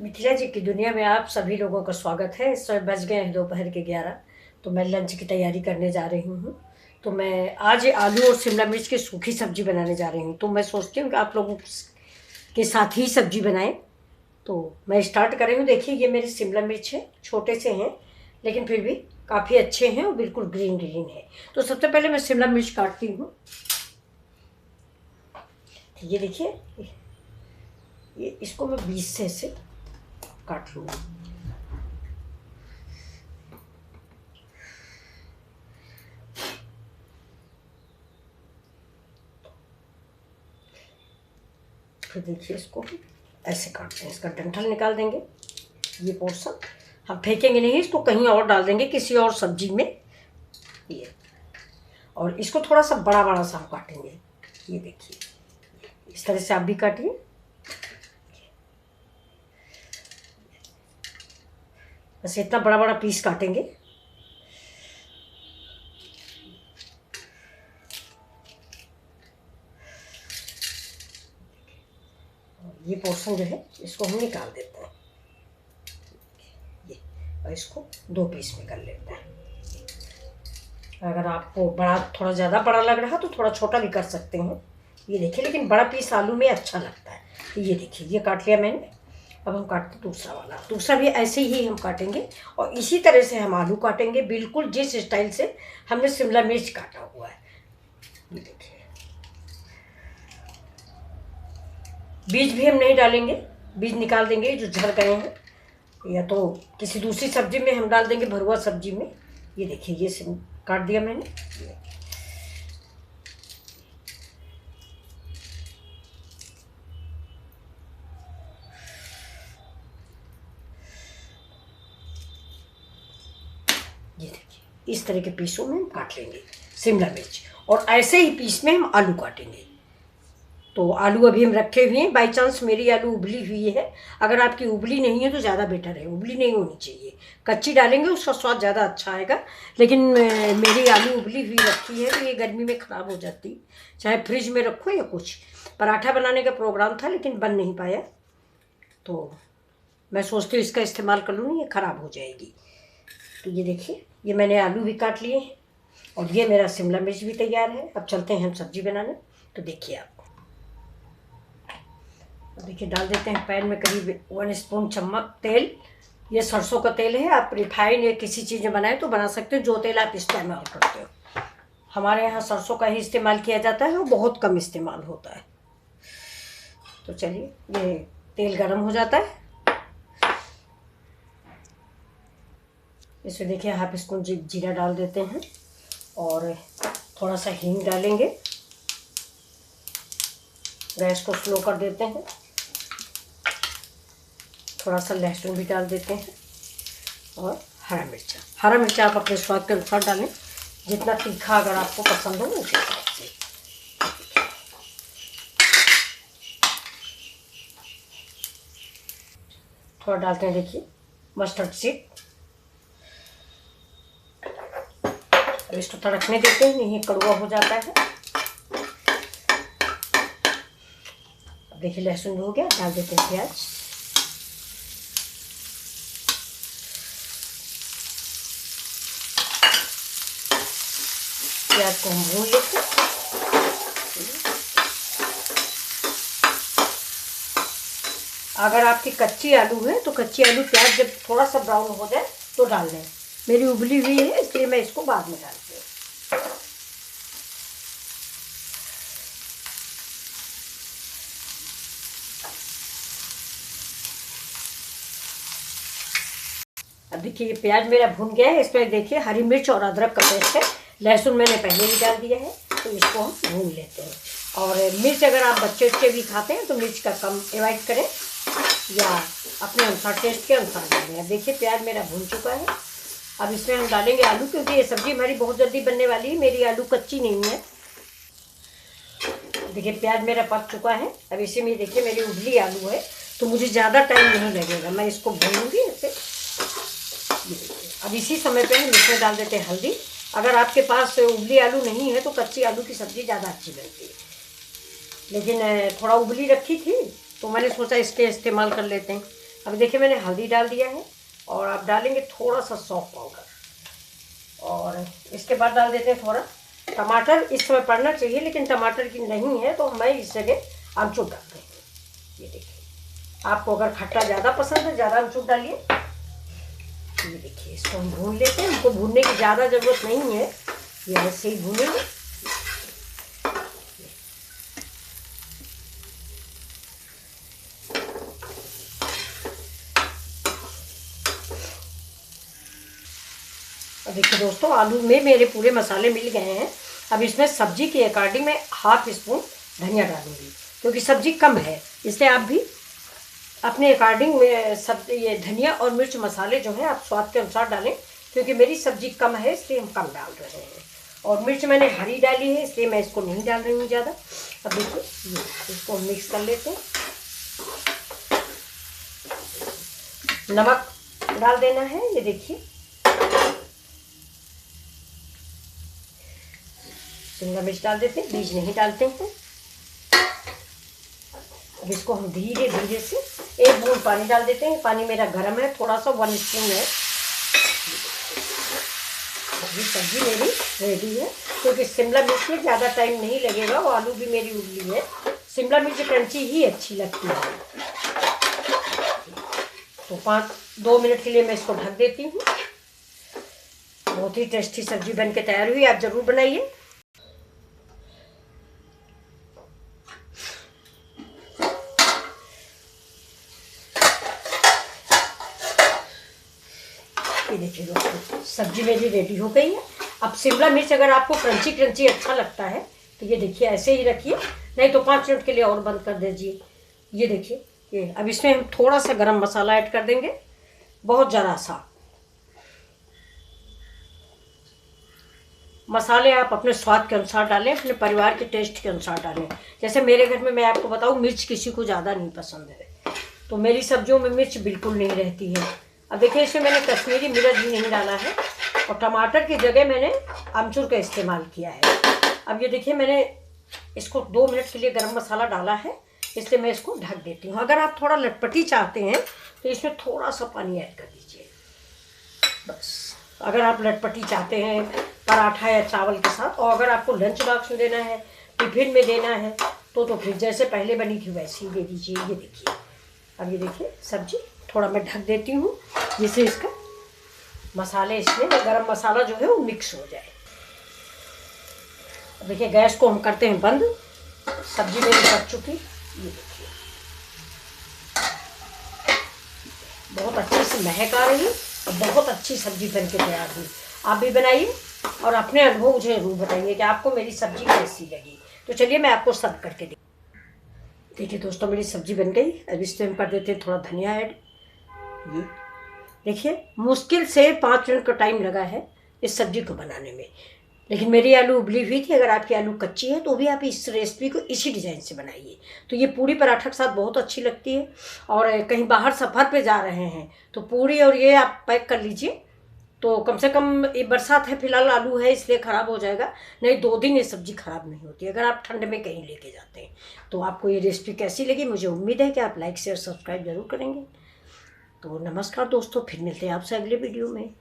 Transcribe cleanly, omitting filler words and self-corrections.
मिथिला जी की दुनिया में आप सभी लोगों का स्वागत है। इस समय बज गए हैं दोपहर के 11। तो मैं लंच की तैयारी करने जा रही हूँ। तो मैं आज आलू और शिमला मिर्च की सूखी सब्जी बनाने जा रही हूँ। तो मैं सोचती हूँ कि आप लोगों के साथ ही सब्जी बनाएं। तो मैं स्टार्ट कर रही हूँ। देखिए, ये मेरे शिमला मिर्च है, छोटे से हैं लेकिन फिर भी काफ़ी अच्छे हैं और बिल्कुल ग्रीन ग्रीन है। तो सबसे पहले मैं शिमला मिर्च काटती हूँ। ये देखिए, ये इसको मैं 20 से ऐसे काट लूँगी। फिर देखिए, इसको ऐसे काटते हैं, इसका डंठल निकाल देंगे। ये पोर्शन हम फेंकेंगे नहीं, इसको कहीं और डाल देंगे, किसी और सब्जी में। ये और इसको थोड़ा सा बड़ा बड़ा सा हम काटेंगे। ये देखिए, इस तरह से आप भी काटिए। बस इतना बड़ा बड़ा पीस काटेंगे। ये पोर्शन जो है इसको हम निकाल देते हैं। ये और इसको 2 पीस में कर लेते हैं। अगर आपको बड़ा थोड़ा ज़्यादा बड़ा लग रहा तो थोड़ा छोटा भी कर सकते हैं। ये देखिए, लेकिन बड़ा पीस आलू में अच्छा लगता है। तो ये देखिए, ये काट लिया मैंने। अब हम काटते दूसरा वाला। दूसरा भी ऐसे ही हम काटेंगे और इसी तरह से हम आलू काटेंगे, बिल्कुल जिस स्टाइल से हमने शिमला मिर्च काटा हुआ है। ये देखिए, बीज भी हम नहीं डालेंगे, बीज निकाल देंगे जो झड़ गए हैं, या तो किसी दूसरी सब्जी में हम डाल देंगे, भरुआ सब्जी में। ये देखिए, ये काट दिया मैंने। ये देखिए, इस तरह के पीसों में हम काट लेंगे शिमला मिर्च, और ऐसे ही पीस में हम आलू काटेंगे। तो आलू अभी हम रखे हुए हैं। बाई चांस मेरी आलू उबली हुई है, अगर आपकी उबली नहीं है तो ज़्यादा बेटर है, उबली नहीं होनी चाहिए। कच्ची डालेंगे उसका स्वाद ज़्यादा अच्छा आएगा, लेकिन मेरी आलू उबली हुई रखी है तो ये गर्मी में ख़राब हो जाती, चाहे फ्रिज में रखो या कुछ। पराठा बनाने का प्रोग्राम था लेकिन बन नहीं पाया, तो मैं सोचती हूँ इसका इस्तेमाल कर लूँ, नहीं ये ख़राब हो जाएगी। तो ये देखिए, ये मैंने आलू भी काट लिए हैं और ये मेरा शिमला मिर्च भी तैयार है। अब चलते हैं हम सब्जी बनाने। तो देखिए, आप देखिए, डाल देते हैं पैन में करीब 1 स्पून चम्मच तेल। ये सरसों का तेल है, आप रिफाइंड या किसी चीज़ में बनाए तो बना सकते हो, जो तेल आप इस्तेमाल करते हो। हमारे यहाँ सरसों का ही इस्तेमाल किया जाता है, वो बहुत कम इस्तेमाल होता है। तो चलिए, ये तेल गर्म हो जाता है। इसमें देखिए, हाफ स्पून जीरा डाल देते हैं और थोड़ा सा हींग डालेंगे। गैस को स्लो कर देते हैं। थोड़ा सा लहसुन भी डाल देते हैं और हरा मिर्चा आप अपने स्वाद के अनुसार डालें, जितना तीखा अगर आपको पसंद हो उस हिसाब से। थोड़ा डालते हैं, देखिए, मस्टर्ड सीड। अब इसको तड़कने देते हैं, नहीं कड़वा हो जाता है। अब देखिए, लहसुन हो गया, डाल देते हैं प्याज। प्याज को हम भून लेते हैं। अगर आपकी कच्ची आलू है तो कच्ची आलू प्याज जब थोड़ा सा ब्राउन हो जाए तो डाल दें। मेरी उबली हुई है इसलिए मैं इसको बाद में डालती हूँ। अब देखिए, ये प्याज मेरा भुन गया है। इसमें देखिए, हरी मिर्च और अदरक का पेस्ट है। लहसुन मैंने पहले ही डाल दिया है, तो इसको हम भून लेते हैं। और मिर्च अगर आप बच्चे भी खाते हैं तो मिर्च का कम अवॉइड करें, या अपने अनुसार, टेस्ट के अनुसार डालें। अब देखिए, प्याज मेरा भून चुका है। अब इसमें हम डालेंगे आलू, क्योंकि ये सब्ज़ी हमारी बहुत जल्दी बनने वाली है। मेरी आलू कच्ची नहीं है। देखिए, प्याज मेरा पक चुका है। अब इसी में देखिए, मेरी उबली आलू है तो मुझे ज़्यादा टाइम नहीं लगेगा, मैं इसको भूनूंगी ऐसे। अब इसी समय पे हम इसमें डाल देते हैं हल्दी। अगर आपके पास उबली आलू नहीं है तो कच्ची आलू की सब्ज़ी ज़्यादा अच्छी बनती है, लेकिन थोड़ा उबली रखी थी तो मैंने सोचा इसके इस्तेमाल कर लेते हैं। अब देखिए मैंने हल्दी डाल दिया है और आप डालेंगे थोड़ा सा सौंफ पाउडर, और इसके बाद डाल देते हैं थोड़ा टमाटर। इस समय पड़ना चाहिए लेकिन टमाटर की नहीं है तो मैं इस जगह आमचूर डालते हैं। ये देखिए, आपको अगर खट्टा ज़्यादा पसंद है ज़्यादा आमचूर डालिए। ये देखिए, इसको हम भून लेते हैं। हमको भूनने की ज़्यादा ज़रूरत नहीं है, ये ऐसे ही भूनेंगे। अब देखिए दोस्तों, आलू में मेरे पूरे मसाले मिल गए हैं। अब इसमें सब्जी के अकॉर्डिंग मैं हाफ स्पून धनिया डालूंगी, क्योंकि सब्जी कम है, इसलिए आप भी अपने अकॉर्डिंग में सब ये धनिया और मिर्च मसाले जो है आप स्वाद के अनुसार डालें, क्योंकि मेरी सब्जी कम है इसलिए हम कम डाल रहे हैं। और मिर्च मैंने हरी डाली है इसलिए मैं इसको नहीं डाल रही हूँ ज़्यादा। अब देखिए, इसको मिक्स कर लेते हैं। नमक डाल देना है, ये देखिए शिमला मिर्च डाल देते हैं, बीज नहीं डालते हैं। अब इसको हम धीरे धीरे से 1 बूंद पानी डाल देते हैं। पानी मेरा गर्म है, थोड़ा सा 1 स्पून है। अभी सब्जी मेरी रेडी है, क्योंकि शिमला मिर्च में ज़्यादा टाइम नहीं लगेगा, वो आलू भी मेरी उबली है। शिमला मिर्च क्रंची ही अच्छी लगती है। तो 2 मिनट के लिए मैं इसको ढक देती हूँ। बहुत ही टेस्टी सब्जी बन के तैयार हुई, आप ज़रूर बनाइए। ये देखिए दोस्तों, सब्जी मेरी रेडी हो गई है। अब शिमला मिर्च अगर आपको क्रंची क्रंची अच्छा लगता है तो ये देखिए ऐसे ही रखिए, नहीं तो 5 मिनट के लिए और बंद कर दीजिए। ये देखिए, ये अब इसमें हम थोड़ा सा गरम मसाला ऐड कर देंगे, बहुत ज़रा सा। मसाले आप अपने स्वाद के अनुसार डालें, अपने परिवार के टेस्ट के अनुसार डालें। जैसे मेरे घर में मैं आपको बताऊं, मिर्च किसी को ज़्यादा नहीं पसंद है, तो मेरी सब्जियों में मिर्च बिल्कुल नहीं रहती है। अब देखिए, इसमें मैंने कश्मीरी मिर्च भी नहीं डाला है और टमाटर की जगह मैंने आमचूर का इस्तेमाल किया है। अब ये देखिए, मैंने इसको 2 मिनट के लिए गरम मसाला डाला है, इसलिए मैं इसको ढक देती हूँ। अगर आप थोड़ा लटपटी चाहते हैं तो इसमें थोड़ा सा पानी ऐड कर दीजिए बस। अगर आप लटपटी चाहते हैं पराठा या चावल के साथ, और अगर आपको लंच बॉक्स में देना है, टिफिन में देना है, तो फिर जैसे पहले बनी थी वैसे ही दे दीजिए। ये देखिए, अब ये देखिए सब्जी थोड़ा मैं ढक देती हूँ, जिससे इसका मसाले इसमें गरम मसाला जो है वो मिक्स हो जाए। अब देखिए, गैस को हम करते हैं बंद। सब्जी मेरी पक चुकी, ये देखिए बहुत अच्छे से महक आ रही है और बहुत अच्छी सब्जी बन के तैयार हुई। आप भी बनाइए और अपने अनुभव मुझे जरूर बताइए कि आपको मेरी सब्जी कैसी लगी। तो चलिए मैं आपको सर्व करके देखिए दोस्तों, मेरी सब्जी बन गई। अब इसमें हम कर देते हैं थोड़ा धनिया ऐड। ये देखिए, मुश्किल से 5 मिनट का टाइम लगा है इस सब्जी को बनाने में, लेकिन मेरी आलू उबली हुई थी। अगर आपकी आलू कच्ची है तो भी आप इस रेसिपी को इसी डिज़ाइन से बनाइए, तो ये पूरी पराठा के साथ बहुत अच्छी लगती है। और कहीं बाहर सफ़र पे जा रहे हैं तो पूरी और ये आप पैक कर लीजिए, तो कम से कम ये बरसात है फिलहाल, आलू है इसलिए ख़राब हो जाएगा, नहीं 2 दिन ये सब्ज़ी ख़राब नहीं होती अगर आप ठंड में कहीं लेके जाते हैं। तो आपको ये रेसिपी कैसी लगी, मुझे उम्मीद है कि आप लाइक शेयर सब्सक्राइब जरूर करेंगे। तो नमस्कार दोस्तों, फिर मिलते हैं आपसे अगले वीडियो में।